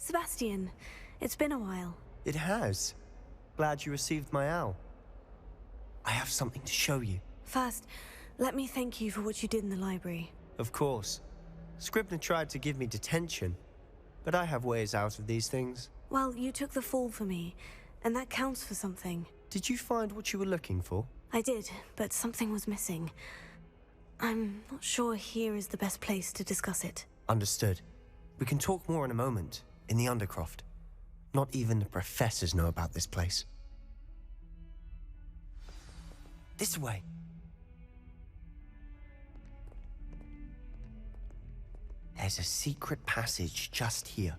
Sebastian, it's been a while. It has. Glad you received my owl. I have something to show you. First, let me thank you for what you did in the library. Of course. Scribner tried to give me detention, but I have ways out of these things. Well, you took the fall for me, and that counts for something. Did you find what you were looking for? I did, but something was missing. I'm not sure here is the best place to discuss it. Understood. We can talk more in a moment, in the Undercroft. Not even the professors know about this place. This way. There's a secret passage just here.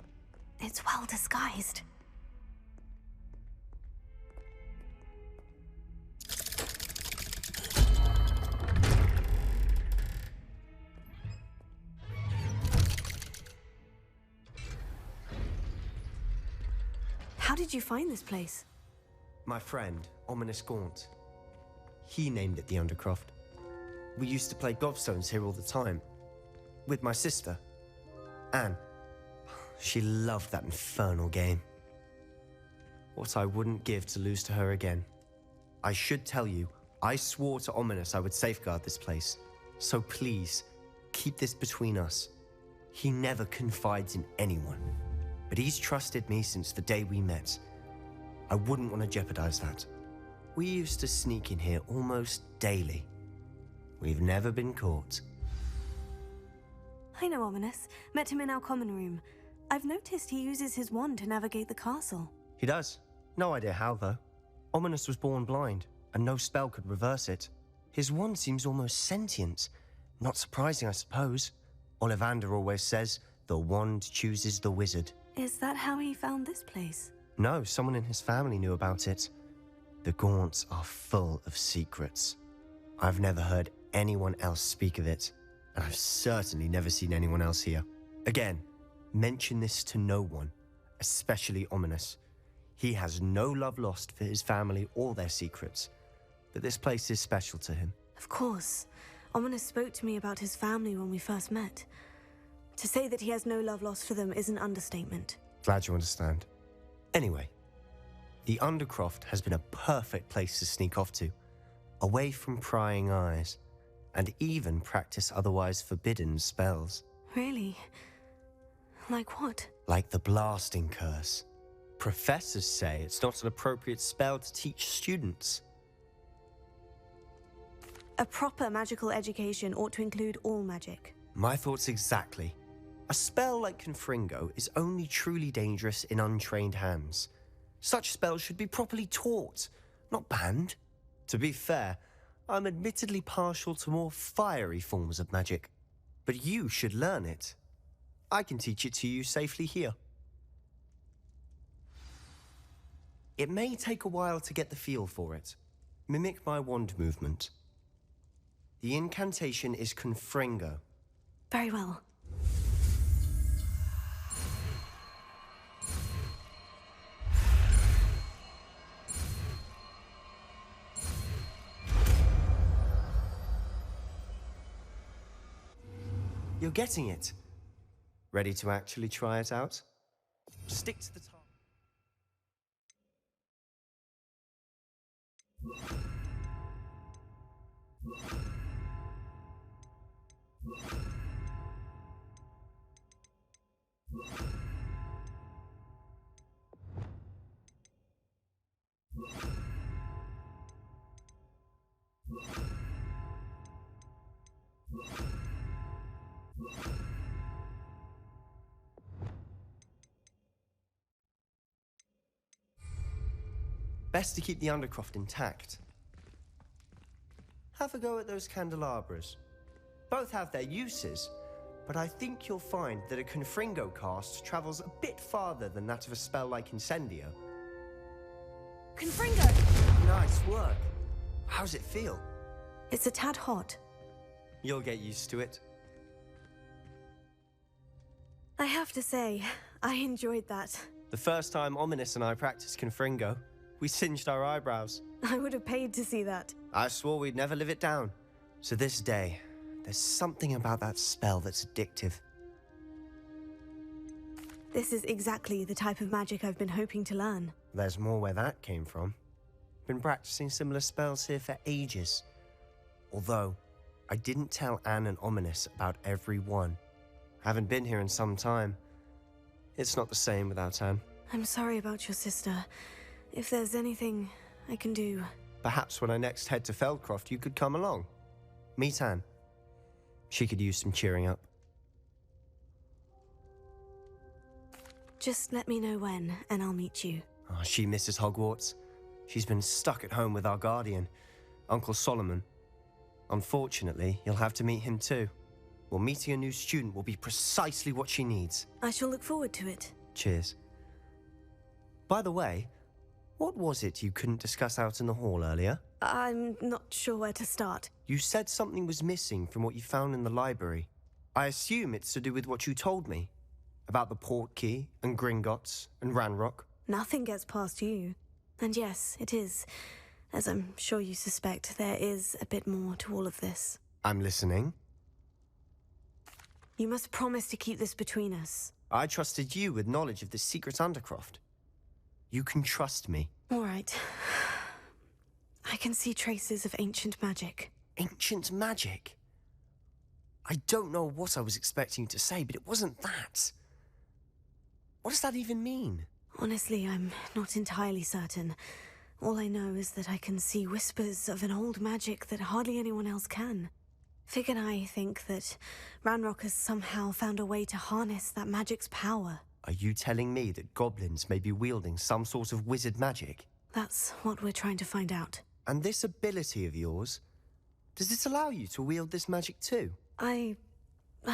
It's well disguised. How did you find this place? My friend, Ominous Gaunt. He named it the Undercroft. We used to play gobstones here all the time. With my sister, Anne. She loved that infernal game. What I wouldn't give to lose to her again. I should tell you, I swore to Ominous I would safeguard this place. So please, keep this between us. He never confides in anyone. But he's trusted me since the day we met. I wouldn't want to jeopardize that. We used to sneak in here almost daily. We've never been caught. I know Ominous. Met him in our common room. I've noticed he uses his wand to navigate the castle. He does. No idea how, though. Ominous was born blind, and no spell could reverse it. His wand seems almost sentient. Not surprising, I suppose. Ollivander always says, the wand chooses the wizard. Is that how he found this place? No, someone in his family knew about it. The Gaunts are full of secrets. I've never heard anyone else speak of it, and I've certainly never seen anyone else here. Again, mention this to no one, especially Ominous. He has no love lost for his family or their secrets, but this place is special to him. Of course. Ominous spoke to me about his family when we first met. To say that he has no love lost for them is an understatement. Glad you understand. Anyway, the Undercroft has been a perfect place to sneak off to, away from prying eyes, and even practice otherwise forbidden spells. Really? Like what? Like the blasting curse. Professors say it's not an appropriate spell to teach students. A proper magical education ought to include all magic. My thoughts exactly. A spell like Confringo is only truly dangerous in untrained hands. Such spells should be properly taught, not banned. To be fair, I'm admittedly partial to more fiery forms of magic, but you should learn it. I can teach it to you safely here. It may take a while to get the feel for it. Mimic my wand movement. The incantation is Confringo. Very well. You're getting it. Ready to actually try it out? Stick to the target. Best to keep the Undercroft intact. Have a go at those candelabras. Both have their uses, but I think you'll find that a Confringo cast travels a bit farther than that of a spell like Incendio. Confringo! Nice work. How's it feel? It's a tad hot. You'll get used to it. I have to say, I enjoyed that. The first time Ominous and I practiced Confringo, we singed our eyebrows. I would have paid to see that. I swore we'd never live it down. To this day, there's something about that spell that's addictive. This is exactly the type of magic I've been hoping to learn. There's more where that came from. Been practicing similar spells here for ages. Although, I didn't tell Anne and Ominous about every one. Haven't been here in some time. It's not the same without Anne. I'm sorry about your sister. If there's anything I can do... Perhaps when I next head to Feldcroft, you could come along. Meet Anne. She could use some cheering up. Just let me know when, and I'll meet you. Oh, she misses Hogwarts. She's been stuck at home with our guardian, Uncle Solomon. Unfortunately, you'll have to meet him too. Well, meeting a new student will be precisely what she needs. I shall look forward to it. Cheers. By the way, what was it you couldn't discuss out in the hall earlier? I'm not sure where to start. You said something was missing from what you found in the library. I assume it's to do with what you told me. About the Portkey, and Gringotts, and Ranrock. Nothing gets past you. And yes, it is. As I'm sure you suspect, there is a bit more to all of this. I'm listening. You must promise to keep this between us. I trusted you with knowledge of the secret Undercroft. You can trust me. All right. I can see traces of ancient magic. Ancient magic? I don't know what I was expecting you to say, but it wasn't that. What does that even mean? Honestly, I'm not entirely certain. All I know is that I can see whispers of an old magic that hardly anyone else can. Fig and I think that Ranrock has somehow found a way to harness that magic's power. Are you telling me that goblins may be wielding some sort of wizard magic? That's what we're trying to find out. And this ability of yours, does it allow you to wield this magic too? I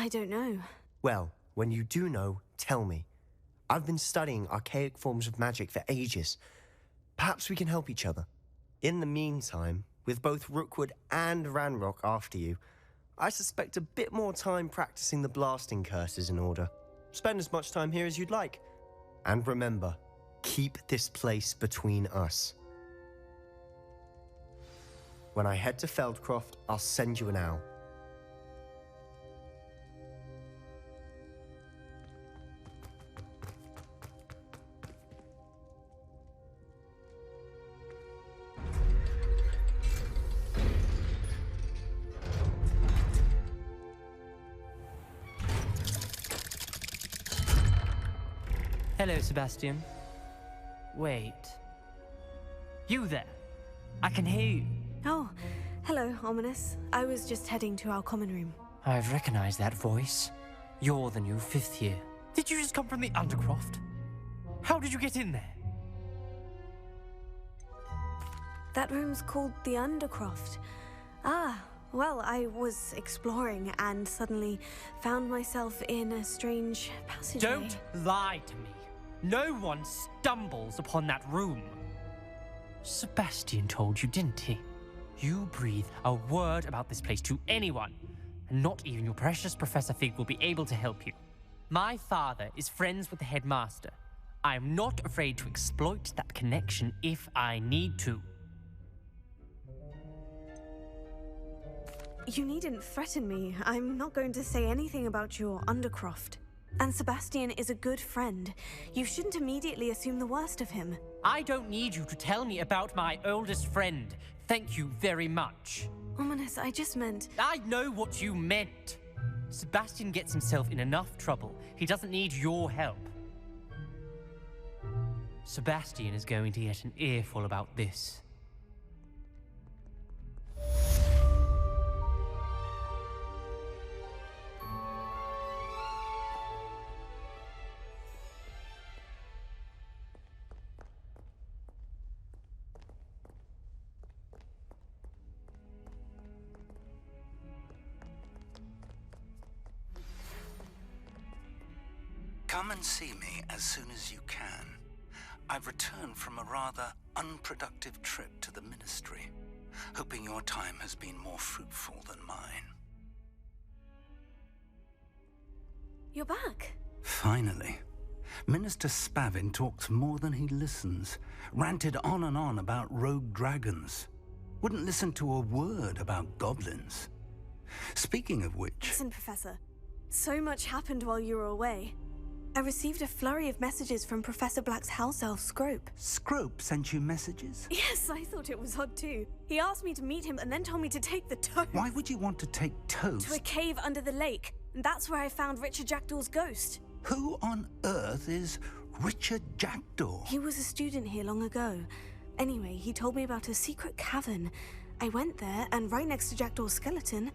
don't know. Well, when you do know, tell me. I've been studying archaic forms of magic for ages. Perhaps we can help each other. In the meantime, with both Rookwood and Ranrock after you, I suspect a bit more time practicing the blasting curse is in order. Spend as much time here as you'd like. And remember, keep this place between us. When I head to Feldcroft, I'll send you an owl. Hello, Sebastian. Wait. You there? I can hear you. Oh, hello, Ominous. I was just heading to our common room. I've recognized that voice. You're the new fifth year. Did you just come from the Undercroft? How did you get in there? That room's called the Undercroft. Ah, well, I was exploring and suddenly found myself in a strange passageway. Don't lie to me. No one stumbles upon that room. Sebastian told you, didn't he? You breathe a word about this place to anyone, and not even your precious Professor Fig will be able to help you. My father is friends with the headmaster. I am not afraid to exploit that connection if I need to. You needn't threaten me. I'm not going to say anything about your Undercroft. And Sebastian is a good friend. You shouldn't immediately assume the worst of him. I don't need you to tell me about my oldest friend. Thank you very much. Ominous, I just meant... I know what you meant. Sebastian gets himself in enough trouble. He doesn't need your help. Sebastian is going to get an earful about this. Come and see me as soon as you can. I've returned from a rather unproductive trip to the Ministry, hoping your time has been more fruitful than mine. You're back. Finally. Minister Spavin talks more than he listens, ranted on and on about rogue dragons, wouldn't listen to a word about goblins. Speaking of which... Listen, Professor. So much happened while you were away. I received a flurry of messages from Professor Black's house elf, Scrope. Scrope sent you messages? Yes, I thought it was odd too. He asked me to meet him and then told me to take the toast. Why would you want to take toast? To a cave under the lake. And that's where I found Richard Jackdaw's ghost. Who on earth is Richard Jackdaw? He was a student here long ago. Anyway, he told me about a secret cavern. I went there, and right next to Jackdaw's skeleton,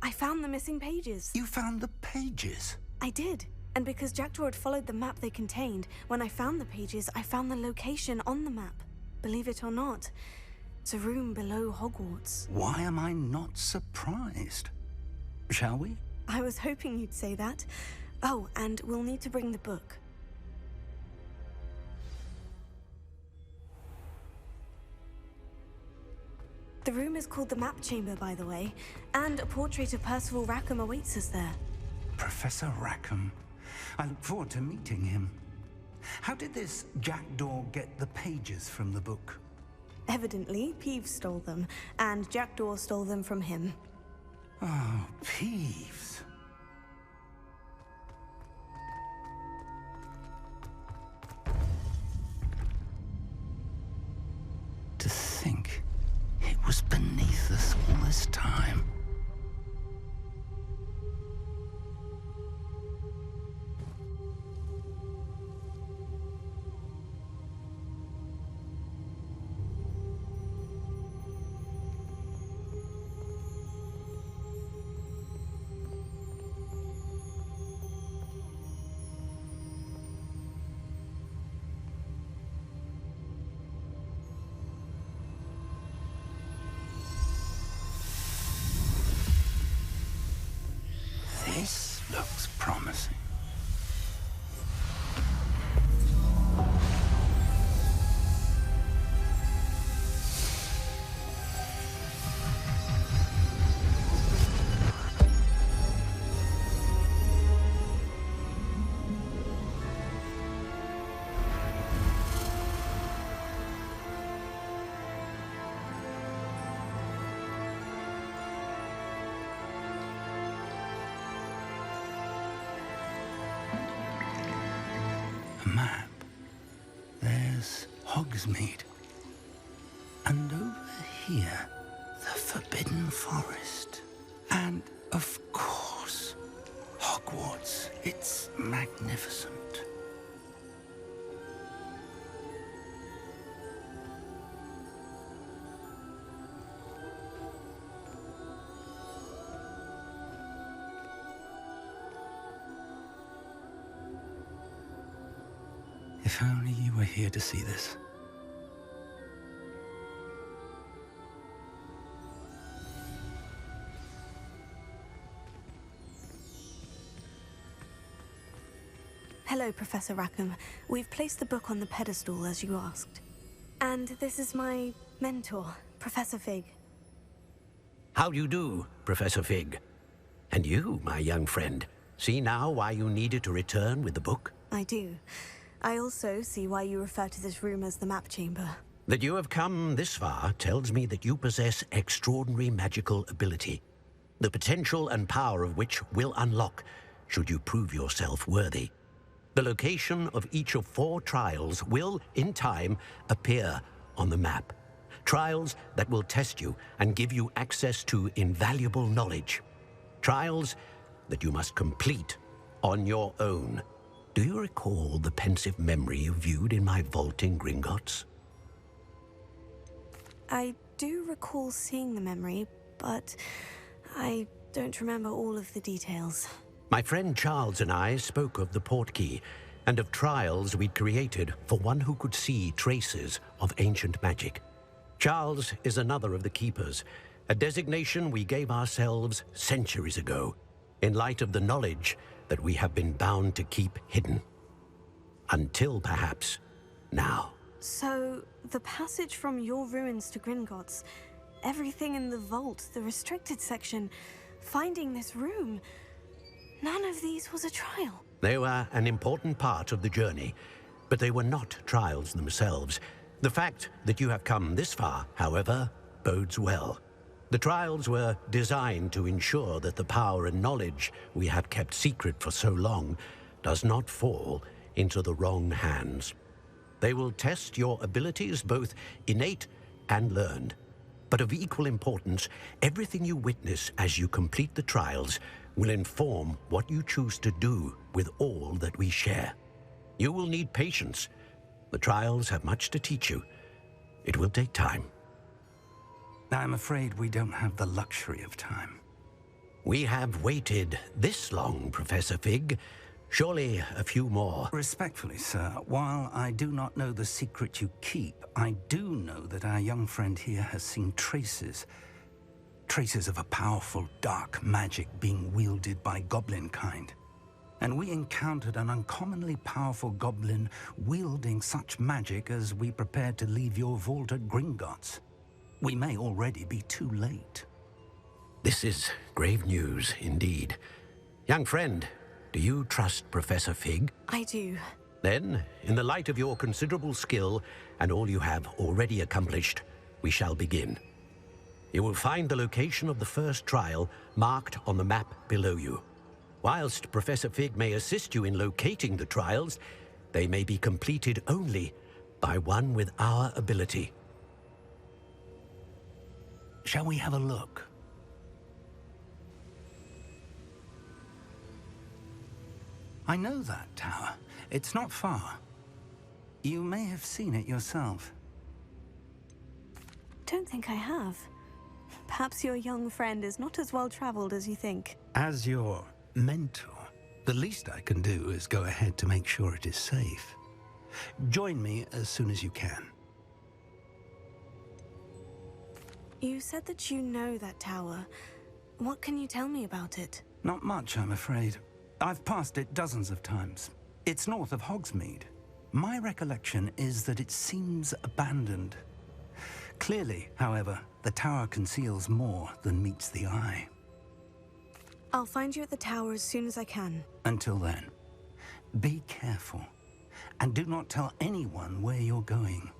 I found the missing pages. You found the pages? I did. And because Jackdaw had followed the map they contained, when I found the pages, I found the location on the map. Believe it or not, it's a room below Hogwarts. Why am I not surprised? Shall we? I was hoping you'd say that. Oh, and we'll need to bring the book. The room is called the Map Chamber, by the way, and a portrait of Percival Rackham awaits us there. Professor Rackham. I look forward to meeting him. How did this Jackdaw get the pages from the book? Evidently, Peeves stole them, and Jackdaw stole them from him. Oh, Peeves. To think it was beneath us all this time. This looks promising. Map. There's Hogsmeade. And over here, the Forbidden Forest. And, of course, Hogwarts. It's magnificent. If only you were here to see this. Hello, Professor Rackham. We've placed the book on the pedestal, as you asked. And this is my mentor, Professor Fig. How do you do, Professor Fig? And you, my young friend, see now why you needed to return with the book? I do. I also see why you refer to this room as the Map Chamber. That you have come this far tells me that you possess extraordinary magical ability, the potential and power of which will unlock should you prove yourself worthy. The location of each of 4 trials will, in time, appear on the map. Trials that will test you and give you access to invaluable knowledge. Trials that you must complete on your own. Do you recall the pensive memory you viewed in my vault in Gringotts? I do recall seeing the memory, but I don't remember all of the details. My friend Charles and I spoke of the portkey and of trials we'd created for one who could see traces of ancient magic. Charles is another of the keepers, a designation we gave ourselves centuries ago, in light of the knowledge that we have been bound to keep hidden. Until perhaps now. So, the passage from your ruins to Gringotts, everything in the vault, the restricted section, finding this room, none of these was a trial. They were an important part of the journey, but they were not trials themselves. The fact that you have come this far, however, bodes well. The trials were designed to ensure that the power and knowledge we have kept secret for so long does not fall into the wrong hands. They will test your abilities, both innate and learned. But of equal importance, everything you witness as you complete the trials will inform what you choose to do with all that we share. You will need patience. The trials have much to teach you. It will take time. I'm afraid we don't have the luxury of time. We have waited this long, Professor Fig. Surely a few more. Respectfully, sir, while I do not know the secret you keep, I do know that our young friend here has seen traces of a powerful dark magic being wielded by goblin kind. And we encountered an uncommonly powerful goblin wielding such magic as we prepared to leave your vault at Gringotts. We may already be too late. This is grave news indeed. Young friend, do you trust Professor Fig? I do. Then, in the light of your considerable skill and all you have already accomplished, we shall begin. You will find the location of the first trial marked on the map below you. Whilst Professor Fig may assist you in locating the trials, they may be completed only by one with our ability. Shall we have a look? I know that tower. It's not far. You may have seen it yourself. Don't think I have. Perhaps your young friend is not as well traveled as you think. As your mentor, the least I can do is go ahead to make sure it is safe. Join me as soon as you can. You said that you know that tower. What can you tell me about it? Not much, I'm afraid. I've passed it dozens of times. It's north of Hogsmeade. My recollection is that it seems abandoned. Clearly, however, the tower conceals more than meets the eye. I'll find you at the tower as soon as I can. Until then, be careful, and do not tell anyone where you're going.